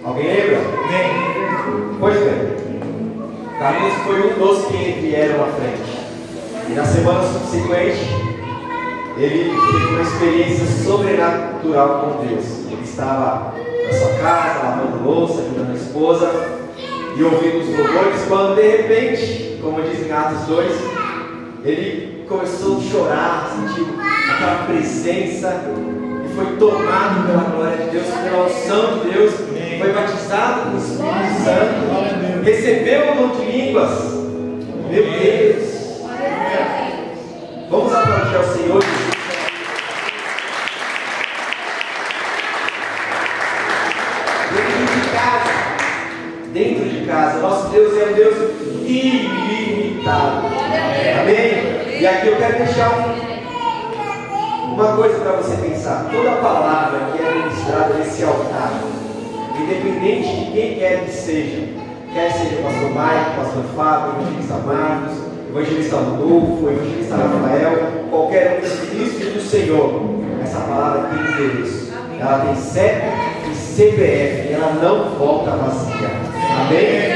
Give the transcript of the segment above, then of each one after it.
Alguém lembra? Pois bem, Carlos foi um dos que vieram à frente. E na semana subsequente, ele teve uma experiência sobrenatural com Deus. Ele estava na sua casa, lavando louça, ajudando a esposa e ouvindo os louvores, quando de repente, como diz em Atos 2, ele começou a chorar, sentiu aquela presença e foi tomado pela glória de Deus, pela unção de Deus, foi batizado com o Espírito Santo, recebeu o dom de línguas. Meu Deus! Vamos aplaudir ao Senhor. Dentro de casa, nosso Deus é um Deus ilimitado. Amém? E aqui eu quero deixar uma coisa para você pensar. Toda palavra que é ministrada nesse altar, independente de quem quer que seja, quer seja o pastor Mike, pastor Fábio, evangelista Marcos, evangelista Rodolfo, evangelista Rafael, qualquer um dos ministros do Senhor, essa palavra tem endereço, ela tem CEP e CPF, e ela não volta vazia. Amém?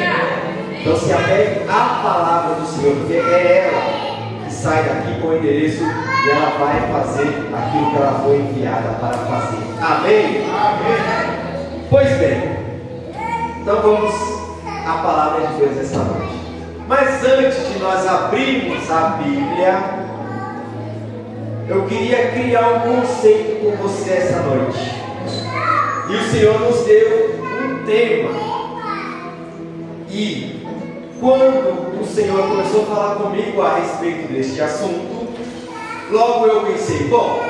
Então se apegue à palavra do Senhor, porque é ela que sai daqui com o endereço e ela vai fazer aquilo que ela foi enviada para fazer. Amém? Amém. Pois bem, então vamos à palavra de Deus esta noite. Mas antes de nós abrirmos a Bíblia, eu queria criar um conceito com você essa noite. E o Senhor nos deu um tema. E quando o Senhor começou a falar comigo a respeito deste assunto, logo eu pensei, bom,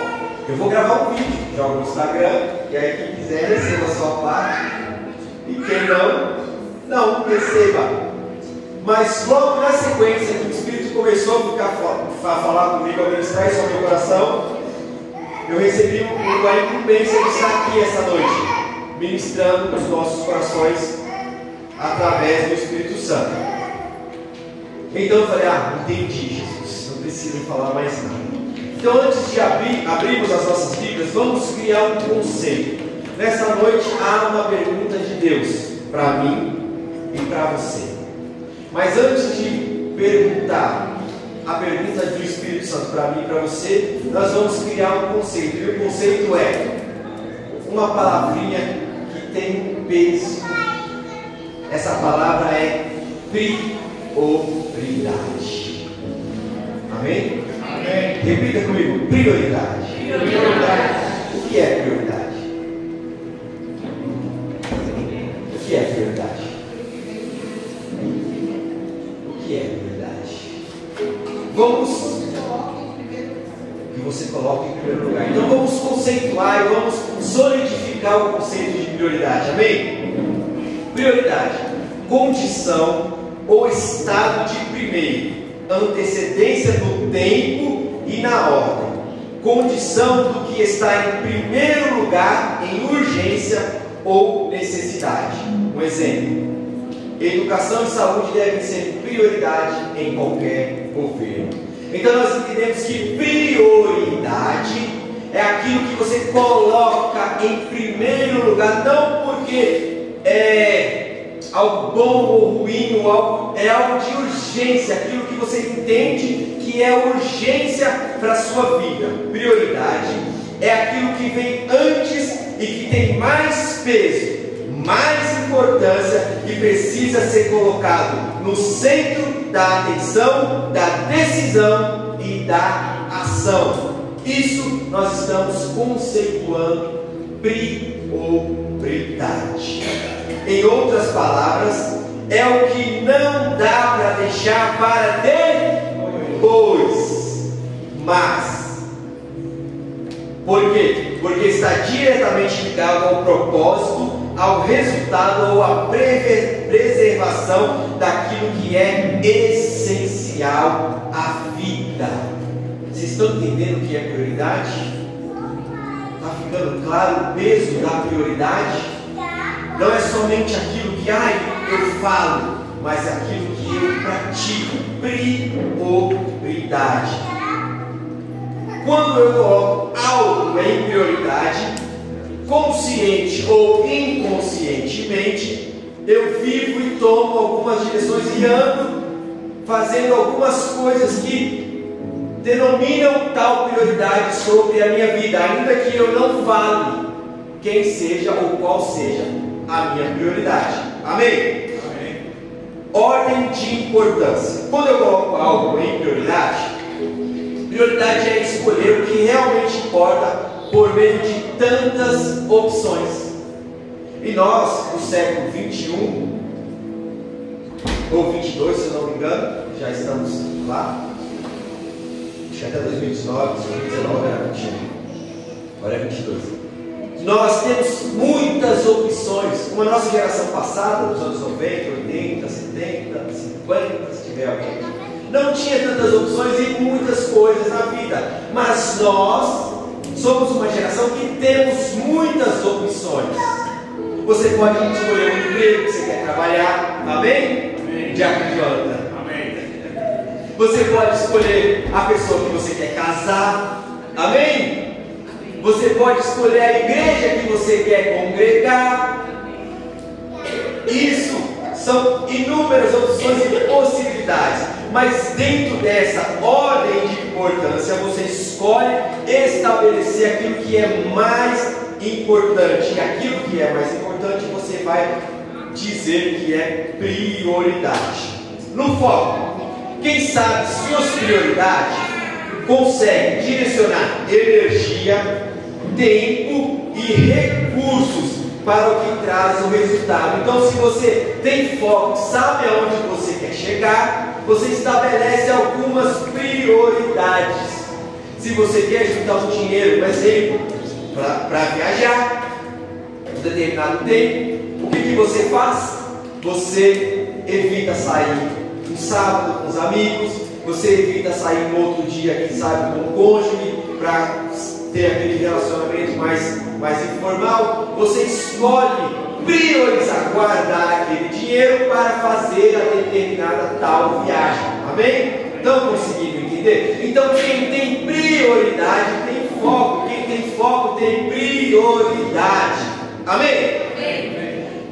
eu vou gravar um vídeo, jogo no Instagram, e aí quem quiser receba a sua parte, e quem não receba. Mas logo na sequência que o Espírito começou a falar comigo, a ministrar isso ao meu coração, eu recebi uma incumbência de estar aqui essa noite, ministrando nos nossos corações através do Espírito Santo. Então eu falei, entendi, Jesus, não preciso falar mais nada. Então antes de abrirmos as nossas Bíblias, vamos criar um conceito. Nessa noite há uma pergunta de Deus para mim e para você. Mas antes de perguntar a pergunta do Espírito Santo para mim e para você, nós vamos criar um conceito. E o conceito é uma palavrinha que tem um peso. Essa palavra é prioridade. Amém? Amém. Repita comigo, prioridade. O que é prioridade? O que é prioridade? O que é prioridade? Vamos que você coloque em primeiro lugar. Então vamos conceituar e vamos solidificar o conceito de prioridade. Amém? Prioridade, condição ou estado de primeiro, antecedência do tempo e na ordem, condição do que está em primeiro lugar em urgência ou necessidade. Um exemplo: educação e saúde devem ser prioridade em qualquer governo. Então nós entendemos que prioridade é aquilo que você coloca em primeiro lugar, não porque é algo bom ou ruim, ou algo, é algo de urgência, aquilo que você entende que é urgência para a sua vida. Prioridade é aquilo que vem antes e que tem mais peso, mais importância e precisa ser colocado no centro da atenção, da decisão e da ação. Isso nós estamos conceituando prioridade. Em outras palavras, é o que não dá para deixar para depois. Mas, por quê? Porque está diretamente ligado ao propósito, ao resultado ou à preservação daquilo que é essencial à vida. Vocês estão entendendo o que é prioridade? Está ficando claro o peso da prioridade? Não é somente aquilo que eu falo, mas aquilo que eu pratico. Prioridade. Quando eu coloco algo em prioridade, consciente ou inconscientemente, eu vivo e tomo algumas direções e ando fazendo algumas coisas que denominam tal prioridade sobre a minha vida, ainda que eu não fale quem seja ou qual seja a minha prioridade. Amém? Amém. Ordem de importância. Quando eu coloco algo em prioridade, prioridade é escolher o que realmente importa por meio de tantas opções. E nós, no século 21 ou 22, se eu não me engano, já estamos lá. Acho que até 2019, 2019 era 21, agora é 22. Nós temos muitas opções, como a nossa geração passada, dos anos 90, 80, 70, 50, se tiver alguém, não tinha tantas opções e muitas coisas na vida, mas nós somos uma geração que temos muitas opções. Você pode escolher um emprego que você quer trabalhar, amém? Amém. Diácono Jonathan. Amém. Você pode escolher a pessoa que você quer casar, amém? Você pode escolher a igreja que você quer congregar. Isso são inúmeras opções e possibilidades. Mas dentro dessa ordem de importância, você escolhe estabelecer aquilo que é mais importante. E aquilo que é mais importante, você vai dizer que é prioridade. No foco, quem sabe suas prioridades consegue direcionar energia, tempo e recursos para o que traz o resultado. Então, se você tem foco, sabe aonde você quer chegar, você estabelece algumas prioridades. Se você quer juntar um dinheiro, por exemplo, para viajar um determinado tempo, o que você faz? Você evita sair um sábado com os amigos, você evita sair no outro dia, quem sabe, com o cônjuge, para ter aquele relacionamento mais informal. Você escolhe priorizar, guardar aquele dinheiro para fazer a determinada tal viagem. Amém? Estão conseguindo entender? Então, quem tem prioridade tem foco. Quem tem foco tem prioridade. Amém? Amém.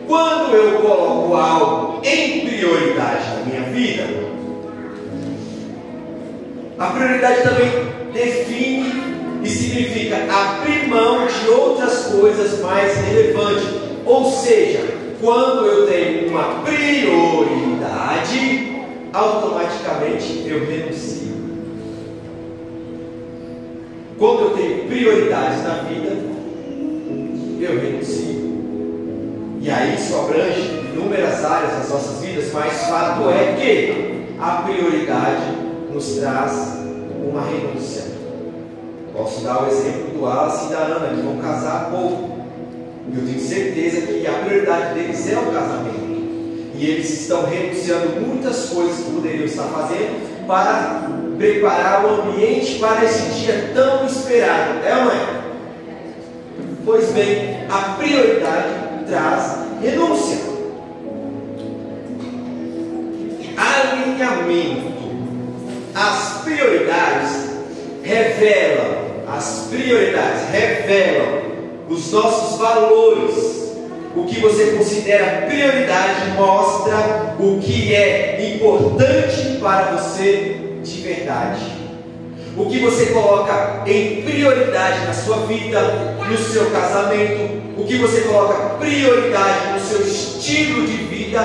Quando eu coloco algo em prioridade na minha vida, a prioridade também define e significa abrir mão de outras coisas mais relevantes. Ou seja, quando eu tenho uma prioridade, automaticamente eu renuncio. Quando eu tenho prioridades na vida, eu renuncio. E aí isso abrange inúmeras áreas das nossas vidas, mas fato é que a prioridade nos traz uma renúncia. Posso dar o exemplo do Wallace e da Ana, que vão casar há pouco. Eu tenho certeza que a prioridade deles é o casamento. E eles estão renunciando muitas coisas que poderiam estar fazendo para preparar o ambiente para esse dia tão esperado. É ou não é? Pois bem, a prioridade traz renúncia. Alinhamento. As prioridades revelam os nossos valores. O que você considera prioridade mostra o que é importante para você de verdade. O que você coloca em prioridade na sua vida, no seu casamento, o que você coloca prioridade no seu estilo de vida,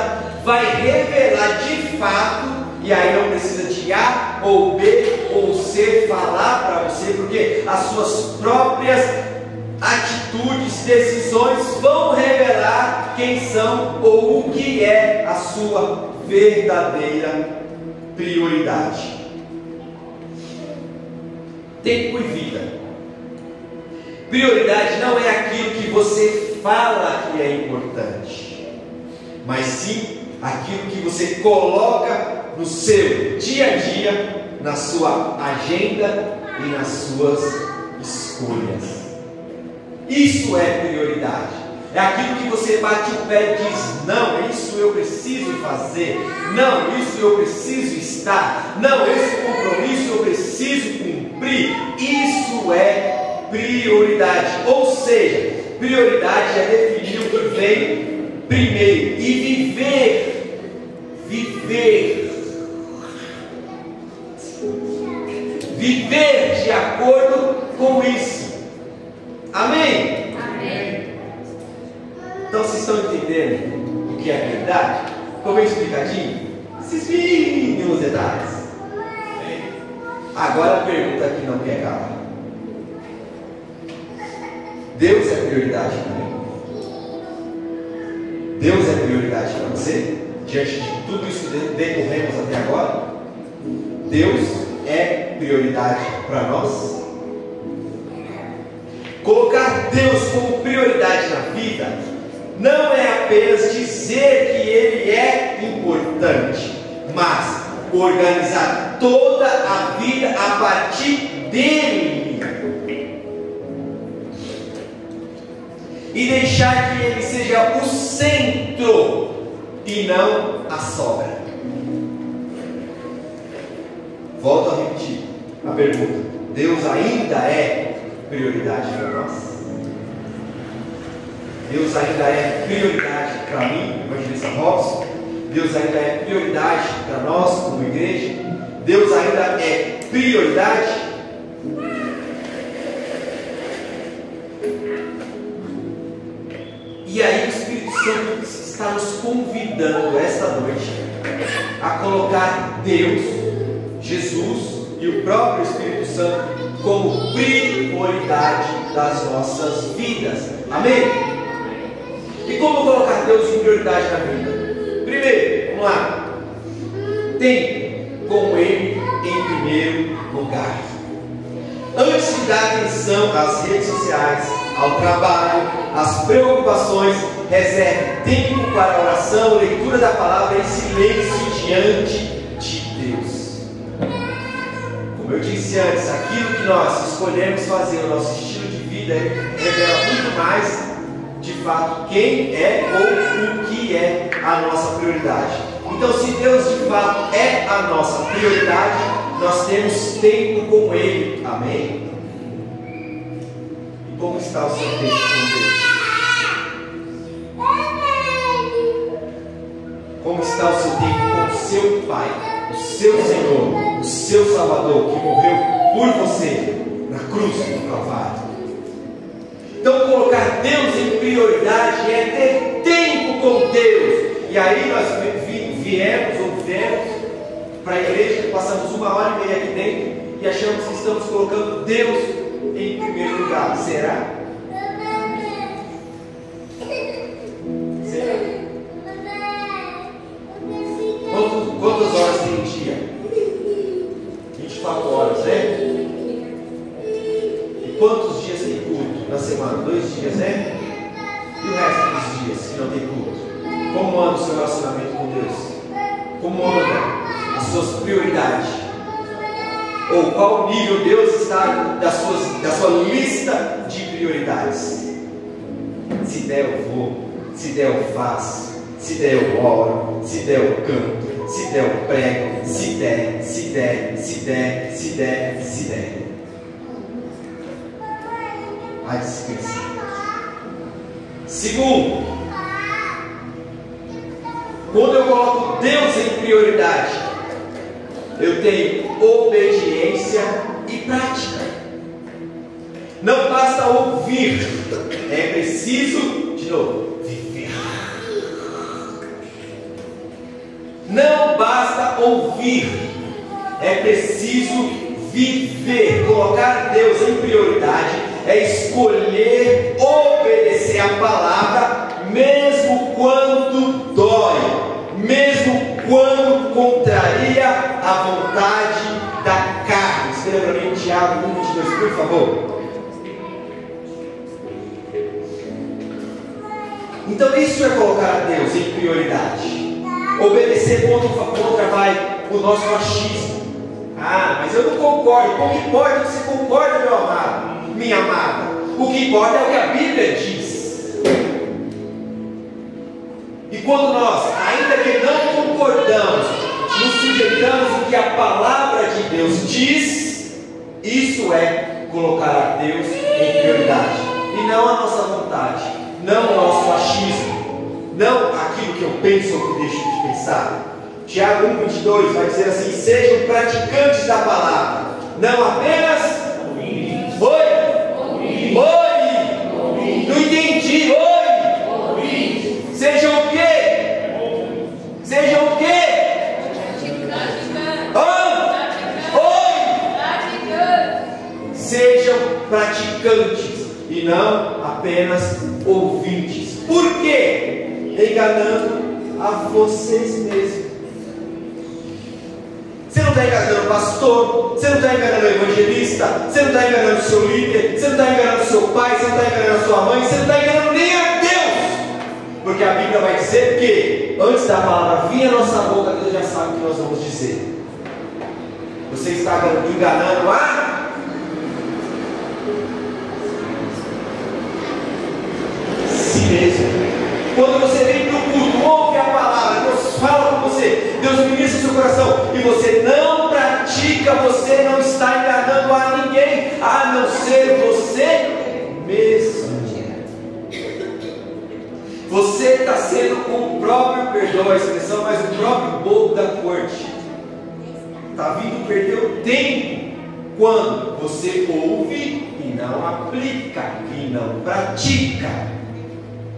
vai revelar de fato. E aí não precisa de A ou B ou C falar para você, porque as suas próprias atitudes, decisões vão revelar quem são ou o que é a sua verdadeira prioridade. Tempo e vida. Prioridade não é aquilo que você fala que é importante, mas sim aquilo que você coloca no seu dia a dia, na sua agenda e nas suas escolhas. Isso é prioridade. É aquilo que você bate o pé e diz: não, isso eu preciso fazer. Não, isso eu preciso estar. Não, esse compromisso eu preciso cumprir. Isso é prioridade. Ou seja, prioridade é definir o que vem primeiro e viver de acordo com isso. Amém? Amém. Então vocês estão entendendo o que é prioridade? Ficou bem explicadinho? Esses mínimos detalhes. Agora a pergunta que não quer calar. Deus é prioridade para mim? Deus é prioridade para você? Diante de tudo isso que decorremos até agora? Deus é prioridade para nós? Colocar Deus como prioridade na vida não é apenas dizer que Ele é importante, mas organizar toda a vida a partir dele e deixar que Ele seja o centro e não a sobra. Volto a repetir a pergunta: Deus ainda é prioridade para nós? Deus ainda é prioridade para mim, evangelista Robson? Deus ainda é prioridade para nós como igreja? Deus ainda é prioridade? E aí o Espírito Santo está nos convidando esta noite a colocar Deus, Jesus e o próprio Espírito Santo como prioridade das nossas vidas. Amém? E como colocar Deus em prioridade na vida? Primeiro, vamos lá. Tempo com Ele em primeiro lugar. Antes de dar atenção às redes sociais, ao trabalho, às preocupações, reserve tempo para a oração, leitura da palavra em silêncio diante de Deus. Como eu disse antes, aquilo que nós escolhemos fazer, o nosso estilo de vida, revela muito mais, de fato, quem é ou o que é a nossa prioridade. Então, se Deus de fato é a nossa prioridade, nós temos tempo com Ele. Amém? E como está o seu tempo com Deus? Como está o seu tempo com o seu Pai, o seu Senhor, o seu Salvador, que morreu por você na cruz do Calvário? Então, colocar Deus em prioridade é ter tempo com Deus. E aí nós viemos para a igreja, passamos 1h30 aqui dentro e achamos que estamos colocando Deus em primeiro lugar. Será? Será? Quantas horas tem um dia? 24 horas, né? E quantos dias tem culto na semana? 2 dias, né? E o resto dos dias que não tem culto? Como anda o seu relacionamento com Deus? Como anda as suas prioridades? Ou qual nível Deus está da sua lista de prioridades? Se der eu vou, se der eu faço, se der eu oro, se der eu canto, se der eu prego, se der. A disciplina. Segundo, quando eu coloco Deus em prioridade, eu tenho obediência e prática. Não basta ouvir, é preciso, de novo, viver. Não basta ouvir, é preciso viver. Colocar Deus em prioridade é escolher obedecer a palavra, mesmo quando dói, mesmo quando contraria a vontade da carne. Escreva para mim Tiago 1:22, por favor. Então isso é colocar Deus em prioridade. Obedecer contra vai o nosso machismo. Ah, mas eu não concordo. O que importa é que você concorda, meu amado, minha amada. O que importa é o que a Bíblia diz. E quando nós, ainda que não concordamos, nos sujeitamos ao que a palavra de Deus diz, isso é colocar a Deus em prioridade. e não a nossa vontade, não o nosso achismo, não aquilo que eu penso ou que deixo de pensar. Tiago 1,22 vai dizer assim: sejam praticantes da palavra, não apenas oi, não entendi, oi, sejam o quê? Sejam o quê? Sejam praticantes e não apenas ouvintes. Por quê? Enganando a vocês mesmos. Você não está enganando o pastor, você não está enganando o evangelista, você não está enganando o seu líder, você não está enganando o seu pai, você não está enganando a sua mãe, você não está enganando nem a Deus. Porque a Bíblia vai dizer que antes da palavra vir à nossa boca, Deus já sabe o que nós vamos dizer. Você está enganando a si mesmo. Quando você vem para o culto, ouve a palavra, Deus fala com você, Deus ministra o seu coração, e você não pratica, você não está enganando a ninguém, a não ser você mesmo. Você está sendo o próprio, perdoa a expressão, mas o próprio bobo da corte. Está vindo perder o tempo quando você ouve e não aplica, e não pratica.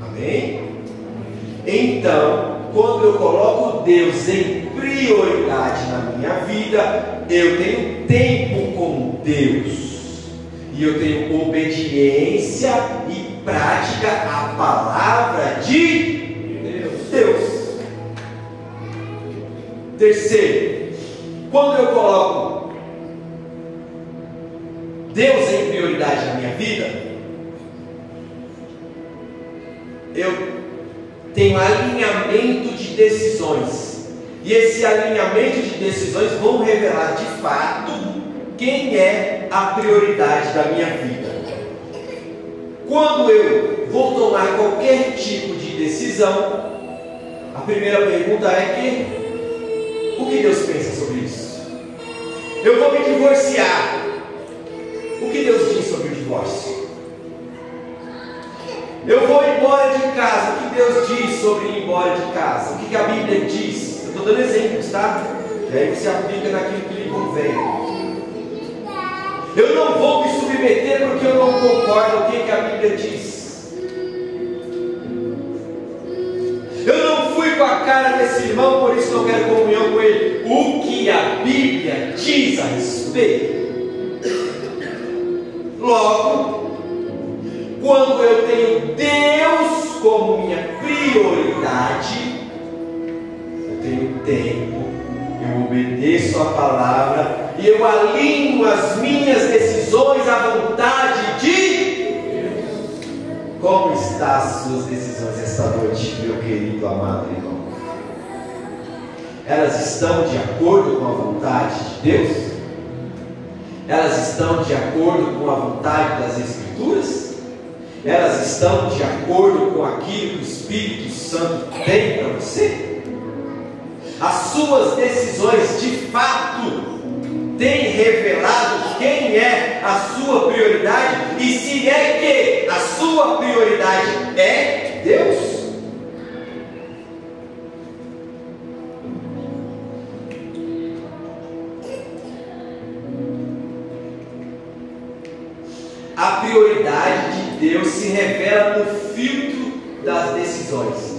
Amém? Então, quando eu coloco Deus em prioridade na minha vida, eu tenho tempo com Deus, e eu tenho obediência e prática à palavra de Deus. Terceiro, quando eu coloco Deus em prioridade na minha vida, eu tenho alinhamento de decisões, e esse alinhamento de decisões vão revelar de fato quem é a prioridade da minha vida. Quando eu vou tomar qualquer tipo de decisão, a primeira pergunta é o que Deus pensa sobre isso? Eu vou me divorciar, o que Deus diz sobre o divórcio? Eu vou embora de casa, o que Deus diz sobre ir embora de casa? O que a Bíblia diz? Eu estou dando exemplos, tá? E aí você aplica naquilo que lhe convém. Eu não vou me submeter porque eu não concordo com o que a Bíblia diz. Eu não fui com a cara desse irmão, por isso não quero comunhão com ele. O que a Bíblia diz a respeito? Logo, quando eu tenho Deus como minha prioridade, eu tenho tempo, eu obedeço a palavra e eu alinho as minhas decisões à vontade de Deus. Como estão as suas decisões esta noite, meu querido amado irmão? Elas estão de acordo com a vontade de Deus? Elas estão de acordo com a vontade das Escrituras? Elas estão de acordo com aquilo que o Espírito Santo tem para você? As suas decisões de fato têm revelado quem é a sua prioridade, e se é que a sua prioridade é Deus? A prioridade de Deus se revela no filtro das decisões.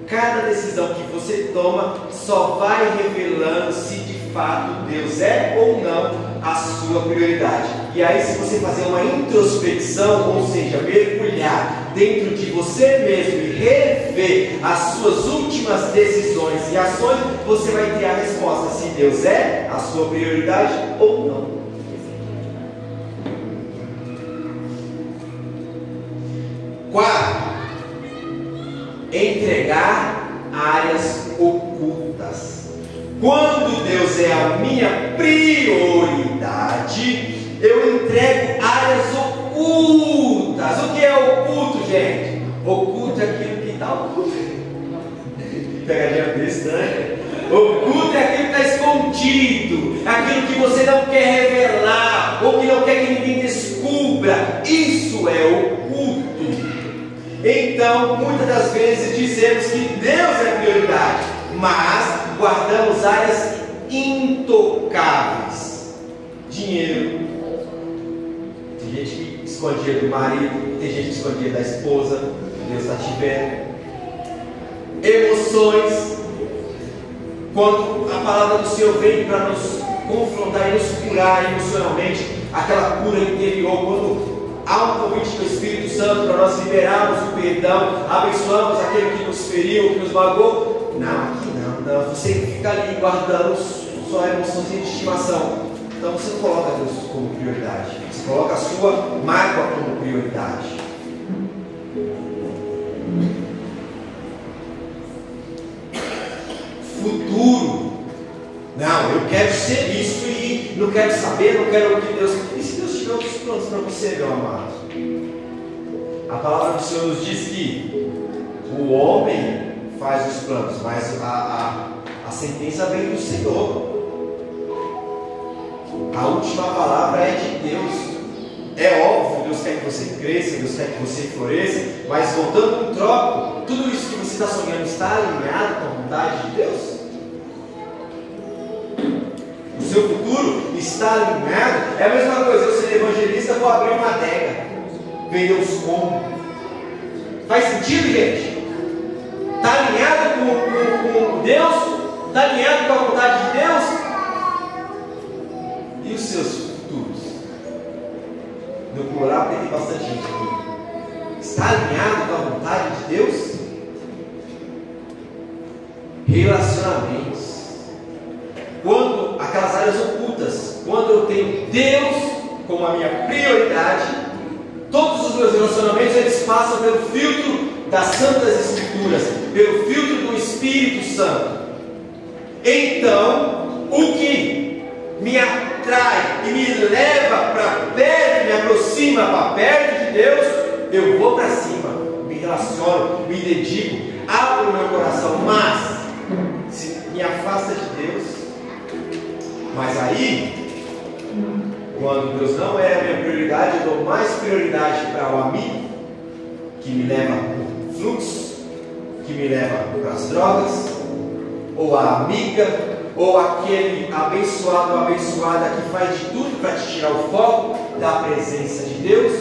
Cada decisão que você toma só vai revelando se de fato Deus é ou não a sua prioridade. E aí, se você fazer uma introspecção, ou seja, mergulhar dentro de você mesmo e rever as suas últimas decisões e ações, você vai ter a resposta se Deus é a sua prioridade ou não. Quarto, entregar áreas ocultas. Quando Deus é a minha prioridade, eu entrego áreas ocultas. O que é oculto, gente? Oculto é aquilo que está oculto. Pegadinha besta, né? Oculto é aquilo que está escondido, aquilo que você não quer revelar, ou que não quer que ninguém descubra. Isso isso é oculto. Então, muitas das vezes dizemos que Deus é prioridade, mas guardamos áreas intocáveis. Dinheiro. Tem gente que esconde dinheiro do marido, tem gente que esconde dinheiro da esposa, Deus está te vendo. Emoções. Quando a palavra do Senhor vem para nos confrontar e nos curar emocionalmente, aquela cura interior, quando há um convite do Espírito Santo para nós liberarmos o perdão, abençoamos aquele que nos feriu, que nos magoou. Não, aqui não, você fica ali guardando sua emoçãozinha de estimação. Então você não coloca Deus como prioridade, você coloca a sua mágoa como prioridade. Futuro. Não, eu quero ser isso e não quero saber, não quero o que Deus. E se Deus tiver outros planos para você, meu amado? A palavra do Senhor nos diz que o homem faz os planos, mas a sentença vem do Senhor. A última palavra é de Deus. É óbvio, Deus quer que você cresça, Deus quer que você floresça, mas voltando um troco, tudo isso que você está sonhando está alinhado com a vontade de Deus? O seu futuro está alinhado? É a mesma coisa, eu ser evangelista, vou abrir uma adega, vender os combos. Faz sentido, gente? Está alinhado com Deus? Está alinhado com a vontade de Deus? E os seus futuros? No plural, porque tem bastante gente aqui. Está alinhado com a vontade de Deus? Relacionamentos. Quando aquelas áreas ocultas, quando eu tenho Deus como a minha prioridade, todos os meus relacionamentos eles passam pelo filtro das Santas Escrituras, pelo filtro do Espírito Santo. Então, o que me atrai e me leva para perto, me aproxima para perto de Deus, eu vou para cima, me relaciono, me dedico, abro o meu coração, mas se me afasta de Deus. Mas aí, quando Deus não é a minha prioridade, eu dou mais prioridade para o amigo, que me leva para o fluxo, que me leva para as drogas, ou a amiga, ou aquele abençoado ou abençoada que faz de tudo para te tirar o foco da presença de Deus.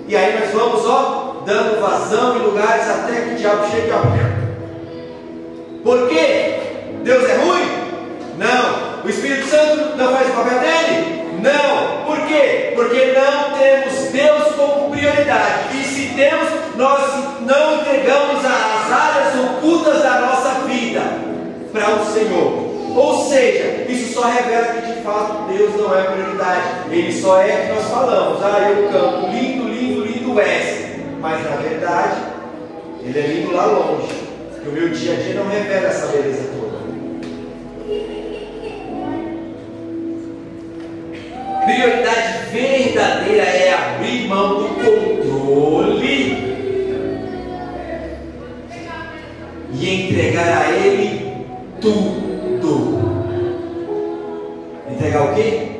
E aí nós vamos, dando vazão em lugares até que o diabo chegue ao pé. Por quê? Deus é ruim? Não. O Espírito Santo não faz o papel dele? Não. Por quê? Porque não temos Deus como prioridade. E se temos, nós não entregamos as áreas ocultas da nossa vida para o Senhor. Ou seja, isso só revela que de fato Deus não é prioridade. Ele só é que nós falamos. Eu canto lindo, lindo, lindo és. Mas na verdade, ele é lindo lá longe. Porque o meu dia a dia não revela essa beleza toda. Prioridade verdadeira é abrir mão do controle e entregar a Ele tudo. Entregar o quê?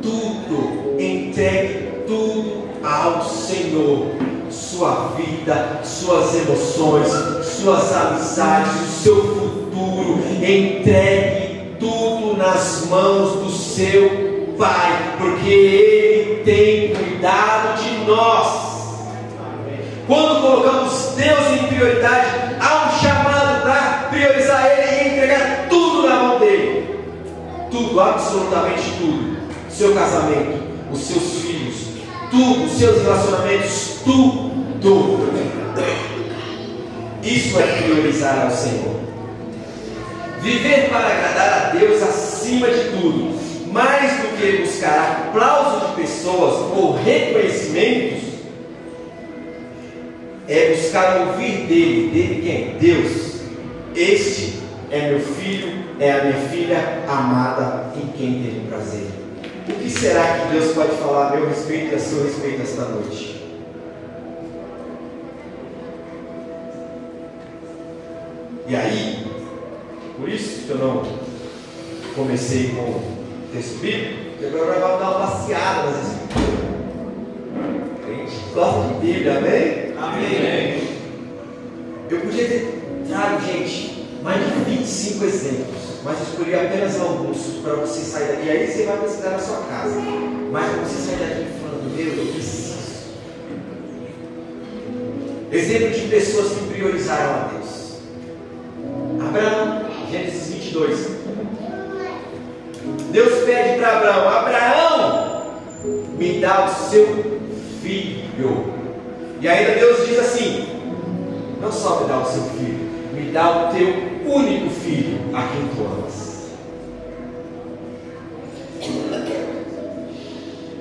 Tudo. Entregue tudo ao Senhor. Sua vida, suas emoções, suas amizades, o seu futuro. Entregue tudo nas mãos do seu Pai, porque Ele tem cuidado de nós. Quando colocamos Deus em prioridade, há um chamado para priorizar Ele e entregar tudo na mão dele. Tudo, absolutamente tudo. Seu casamento, os seus filhos, tudo, os seus relacionamentos, tudo. Isso é priorizar ao Senhor. Viver para agradar a Deus acima de tudo, mais do que buscar aplauso de pessoas ou reconhecimentos, é buscar ouvir dele. Dele quem? Deus. Este é meu filho, é a minha filha amada em quem tenho prazer. O que será que Deus pode falar a meu respeito e a seu respeito esta noite? E aí, por isso que eu não comecei com o texto bíblico, E agora vai dar uma passeada nas Escrituras. A gente gosta de Bíblia, amém? Amém. Eu podia ter trago, gente, mais de 25 exemplos, mas eu escolhi apenas alguns para você sair daqui. Aí você vai pesquisar na sua casa. Mas para você sair daqui falando, meu, eu preciso. Exemplo de pessoas que priorizaram a Deus. Abraão, Gênesis 22. Deus pede para Abraão: Abraão, me dá o seu filho. E ainda Deus diz assim: não só me dá o seu filho, me dá o teu único filho, a quem tu amas.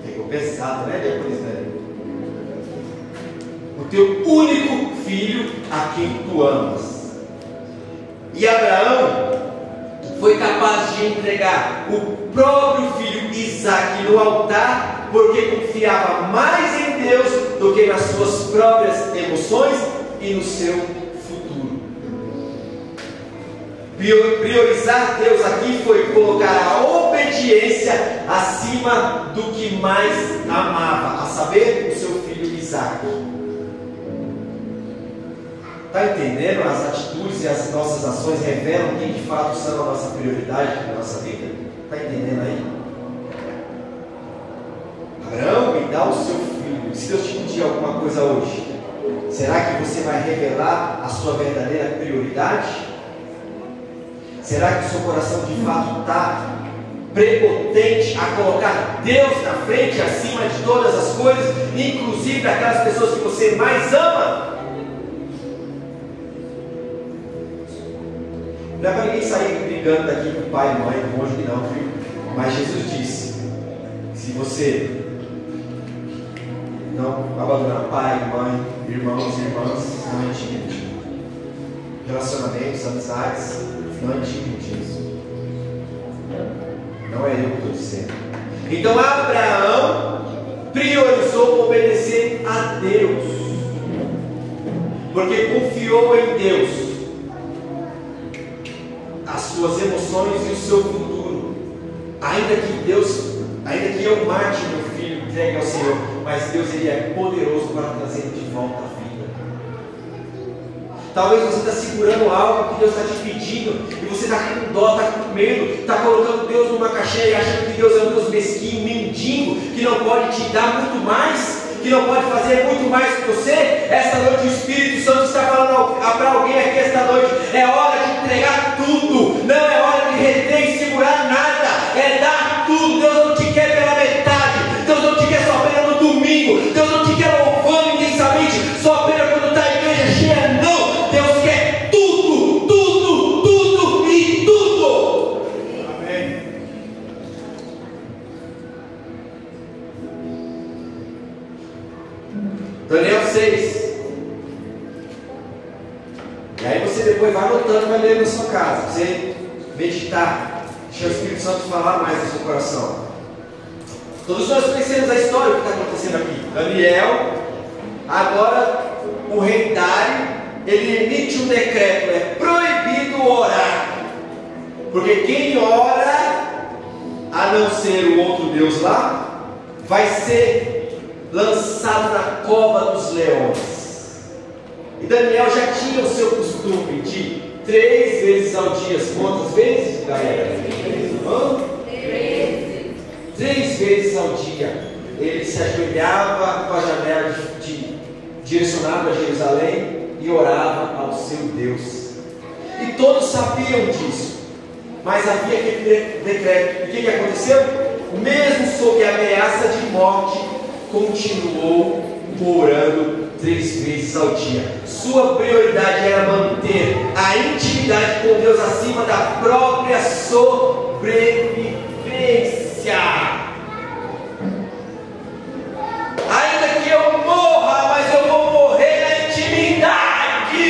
Ficou pesado, né, depois, né? O teu único filho, a quem tu amas. E Abraão foi capaz de entregar o próprio filho Isaque no altar, porque confiava mais em Deus do que nas suas próprias emoções e no seu futuro. Priorizar Deus aqui foi colocar a obediência acima do que mais amava, a saber, o seu filho Isaque. Está entendendo? As atitudes e as nossas ações revelam quem de fato são a nossa prioridade na nossa vida. Está entendendo aí? Abraão, me dá o seu filho. Se Deus te pedir alguma coisa hoje, será que você vai revelar a sua verdadeira prioridade? Será que o seu coração de fato está prepotente a colocar Deus na frente, acima de todas as coisas, inclusive daquelas pessoas que você mais ama? Não é para ninguém sair brigando daqui com pai e mãe, longe que não, viu? Mas Jesus disse: se você não abandonar pai, mãe, irmãos e irmãs, não é intimidade. Relacionamentos, amizades, não é intimidade. Não é eu que estou dizendo. Então Abraão priorizou obedecer a Deus, porque confiou em Deus as suas emoções e o seu futuro. Ainda que eu mate meu filho, entregue ao Senhor, mas Deus, Ele é poderoso para trazer de volta a vida. Talvez você está segurando algo que Deus está te pedindo, e você está com dó, está com medo, está colocando Deus numa caixinha e achando que Deus é um Deus mesquinho, mendigo, que não pode te dar muito mais, que não pode fazer muito mais que você. Esta noite o Espírito Santo está falando para alguém aqui esta noite: é hora de entregar tudo, não é hora de reter e segurar nada, é dar tudo. Deus não te quer pela metade, Deus não te quer só apenas no domingo, Deus não te quer louvando intensamente, só apenas quando está a igreja cheia, não. Deus quer tudo, tudo, tudo e tudo. Amém. Daniel 6. E aí você depois vai anotando, vai ler na sua casa, você meditar, deixar o Espírito Santo falar mais no seu coração. Todos nós conhecemos a história que está acontecendo aqui. Daniel, agora o rei Dário, ele emite um decreto: é proibido orar, porque quem ora, a não ser o outro Deus lá, vai ser lançado na cova dos leões. E Daniel já tinha o seu costume de 3 vezes ao dia. Quantas vezes, galera? 3 vezes ao dia ele se ajoelhava com a janela direcionada a Jerusalém e orava ao seu Deus. E todos sabiam disso, mas havia aquele decreto. E o que aconteceu? Mesmo sob a ameaça de morte, continuou orando 3 vezes ao dia. Sua prioridade era manter a intimidade com Deus acima da própria sobrevivência. Ainda que eu morra, mas eu vou morrer na intimidade.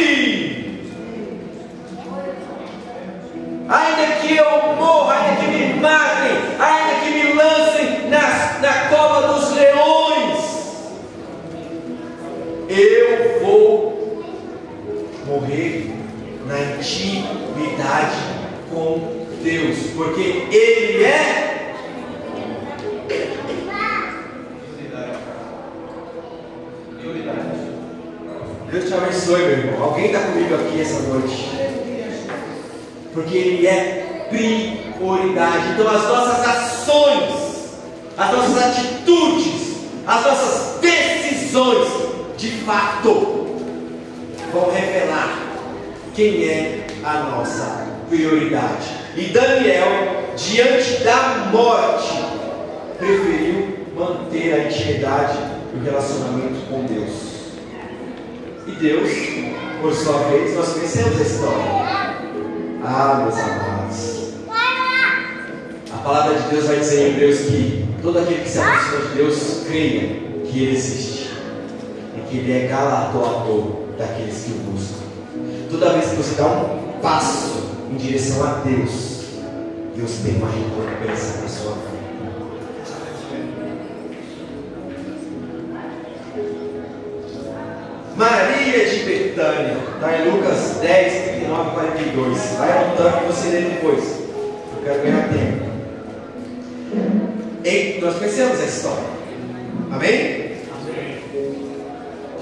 Ainda que eu morra, ainda que me matem, ainda que me lancem na cova dos leões, eu vou morrer na intimidade com Deus, porque Ele é Deus te abençoe, meu irmão. Alguém está comigo aqui essa noite? Porque Ele é prioridade. Então as nossas ações, as nossas atitudes, as nossas decisões, de fato, vão revelar quem é a nossa prioridade. E Daniel, diante da morte, preferiu manter a intimidade e o relacionamento com Deus. E Deus, por sua vez, nós conhecemos a história. Ah, meus amados, a palavra de Deus vai dizer em Hebreus que todo aquele que se aproxima de Deus creia que Ele existe e que Ele é galardoador daqueles que o buscam. Toda vez que você dá um passo em direção a Deus, Deus tem uma recompensa na sua vida. Maria de Betânia, está em Lucas 10, 39 e 42. Vai anotando que você lê depois. Eu quero ganhar tempo. Nós conhecemos a história. Amém? Amém.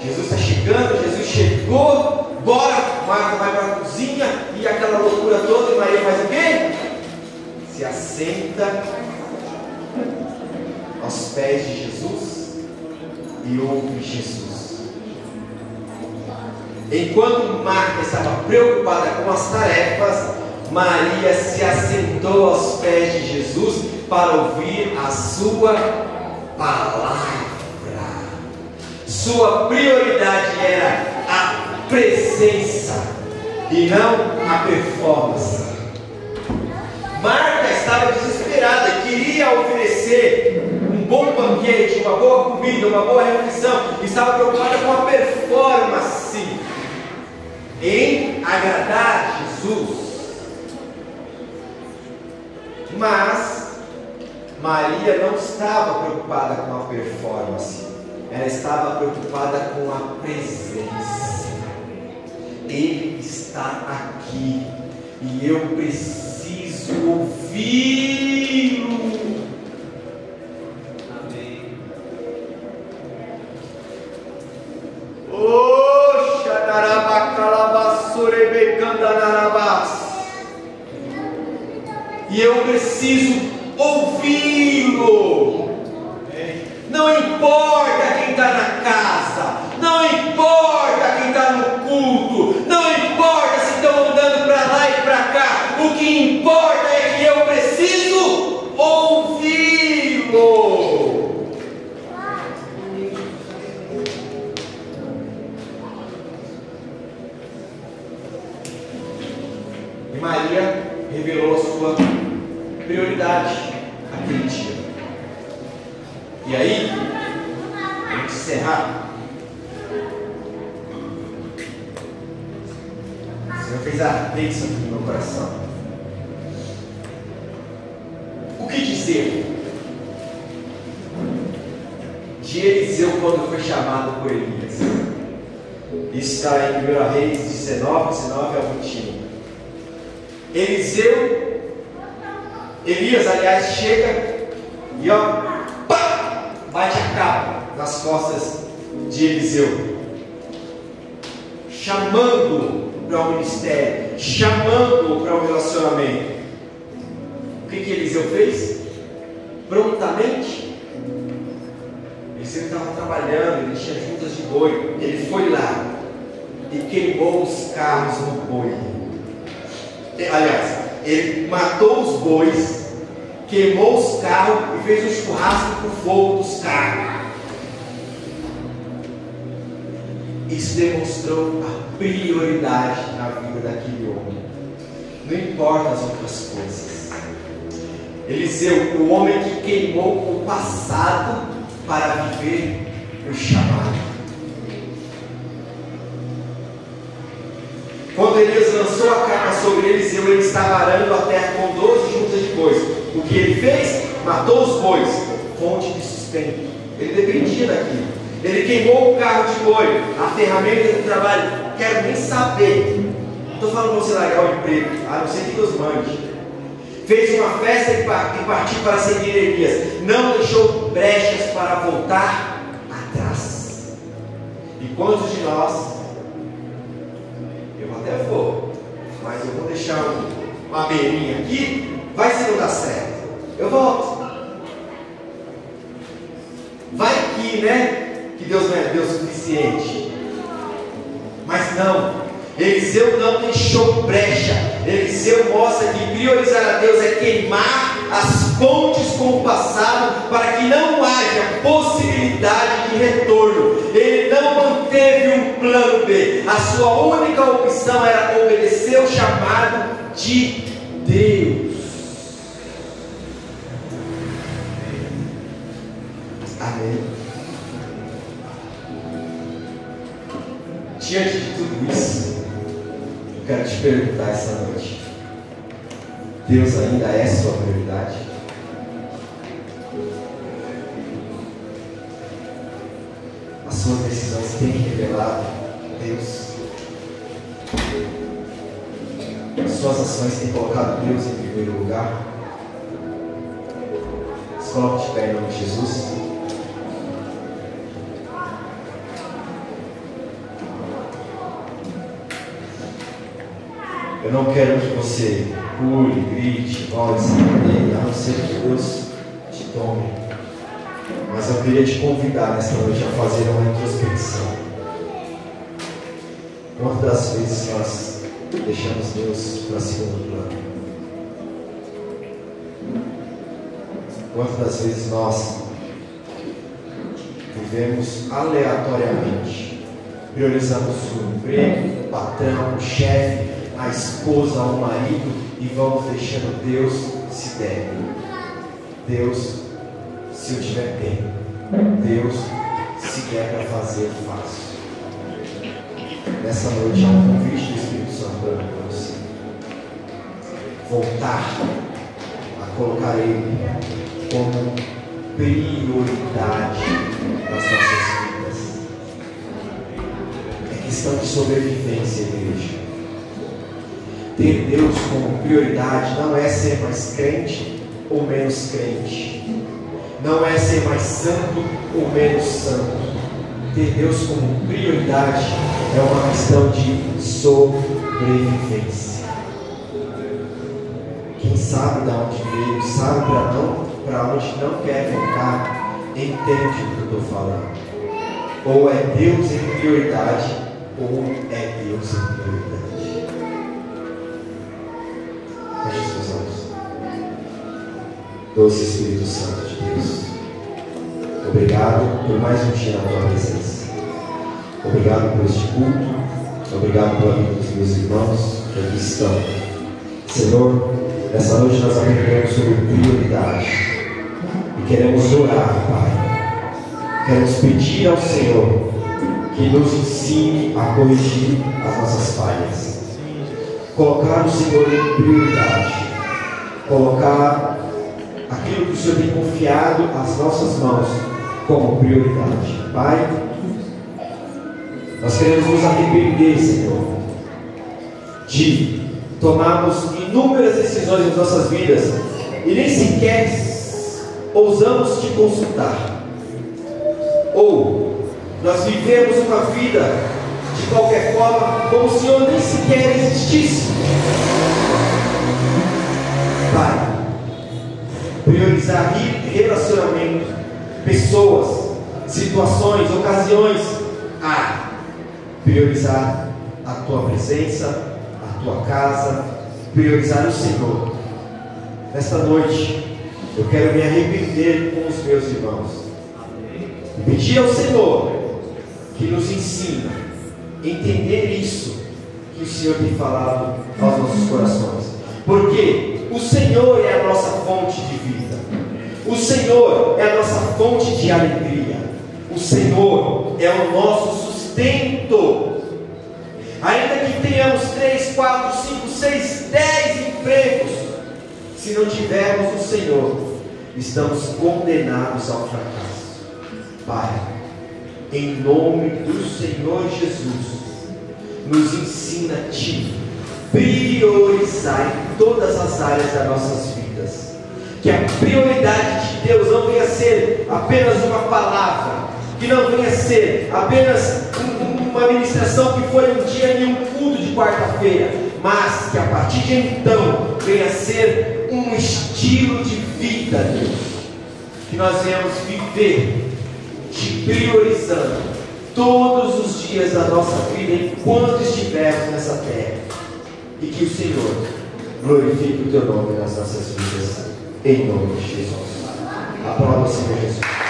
Jesus está chegando, Jesus chegou. Bora, Marta vai para a cozinha e aquela loucura toda. E Maria faz o quê? Se assenta aos pés de Jesus e ouve Jesus. Enquanto Marta estava preocupada com as tarefas, Maria se assentou aos pés de Jesus para ouvir a sua palavra. Sua prioridade era a presença e não a performance. Marta estava desesperada e queria oferecer um bom banquete, uma boa comida, uma boa refeição. Estava preocupada com a performance em agradar Jesus. Mas Maria não estava preocupada com a performance, ela estava preocupada com a presença. Ele está aqui e eu preciso ouvi-lo. Amém. E eu preciso ouvi-lo. Não importa quem está na casa, não importa quem está no culto, não importa se estão andando para lá e para cá, o que importa é que eu preciso ouvi-lo. E Maria revelou a sua prioridade aquele dia. E aí, vamos encerrar. O Senhor fez a bênção no meu coração. O que dizer de Eliseu quando foi chamado por Elias? Isso está em 1 Reis 19, 19 ao 21. Elias, aliás, chega e bate a capa nas costas de Eliseu, chamando-o para o ministério, chamando-o para o relacionamento. O que Eliseu fez? Prontamente, Eliseu estava trabalhando, ele tinha juntas de boi, ele foi lá e queimou os carros no boi. Aliás, ele matou os bois, queimou os carros e fez um churrasco com o fogo dos carros. Isso demonstrou a prioridade na vida daquele homem. Não importa as outras coisas. Eliseu, o homem que queimou o passado para viver o chamado. Quando Elias lançou a capa sobre Eliseu, ele estava arando a terra com 12 juntas de bois. O que ele fez? Matou os bois, fonte de sustento. Ele dependia daquilo. Ele queimou o carro de boi, a ferramenta do trabalho. Quero nem saber. Não estou falando para você largar o emprego, a não ser que Deus mande. Fez uma festa e partiu para seguir Elias. Não deixou brechas para voltar atrás. E quantos de nós deixar uma beirinha aqui, vai se não dar certo. Eu volto. Vai que, né? Que Deus não é Deus suficiente. Mas não. Eliseu não deixou brecha. Eliseu mostra que priorizar a Deus é queimar as fontes com o passado, para que não haja possibilidade de retorno. Ele não manteve um plano B. A sua única opção era obedecer o chamado de Deus. Amém. Diante de tudo isso, eu quero te perguntar essa noite: Deus ainda é sua prioridade? As suas decisões têm revelado Deus? As suas ações têm colocado Deus em primeiro lugar? Se coloque de pé em nome de Jesus. Eu não quero que você pule, grite, volte, se enganeie, a não ser que Deus te tome. Mas eu queria te convidar nesta noite a fazer uma introspecção. Quantas vezes nós deixamos Deus para segundo plano? Quantas vezes nós vivemos aleatoriamente, priorizamos o emprego, o patrão, o chefe, a esposa, o marido, e vamos deixando Deus se der. Deus, se eu tiver tempo. Deus, se der para fazer, eu faço. Nessa noite é um convite do Espírito Santo para você voltar a colocar Ele como prioridade nas nossas vidas. É questão de sobrevivência, igreja. Ter Deus como prioridade não é ser mais crente ou menos crente, não é ser mais santo ou menos santo. Ter Deus como prioridade é uma questão de sobrevivência. Quem sabe de onde veio, sabe para onde não quer voltar, entende o que eu estou falando. Ou é Deus em prioridade, ou é Deus em prioridade. Feche seus olhos. Doce Espírito Santo de Deus, obrigado por mais um dia na tua presença. Obrigado por este culto. Obrigado pela vida dos meus irmãos que aqui estão. Senhor, nessa noite nós aprendemos sobre prioridade e queremos orar, Pai. Queremos pedir ao Senhor que nos ensine a corrigir as nossas falhas, colocar o Senhor em prioridade, colocar aquilo que o Senhor tem confiado às nossas mãos como prioridade. Pai, nós queremos nos arrepender, Senhor, de tomarmos inúmeras decisões nas nossas vidas e nem sequer ousamos te consultar, ou nós vivemos uma vida de qualquer forma como se o Senhor nem sequer existisse. Pai, priorizar relacionamento, pessoas, situações, ocasiões, priorizar a tua presença, a tua casa, priorizar o Senhor. Nesta noite eu quero me arrepender com os meus irmãos e pedir ao Senhor que nos ensine a entender isso que o Senhor tem falado aos nossos corações, porque o Senhor é a nossa fonte de vida, o Senhor é a nossa fonte de alegria, o Senhor é o nosso sustento. Ainda que tenhamos 3, 4, 5, 6, 10 empregos, se não tivermos o Senhor, estamos condenados ao fracasso. Pai, em nome do Senhor Jesus, nos ensina a Ti priorizar em todas as áreas das nossas vidas. Que a prioridade de Deus não venha a ser apenas uma palavra, que não venha a ser apenas uma ministração que foi um dia em um culto de quarta-feira, mas que a partir de então venha a ser um estilo de vida, Deus, que nós venhamos viver te priorizando todos os dias da nossa vida enquanto estivermos nessa terra, e que o Senhor glorifique o teu nome nas nossas vidas, em nome de Jesus. Aplauda o Senhor Jesus.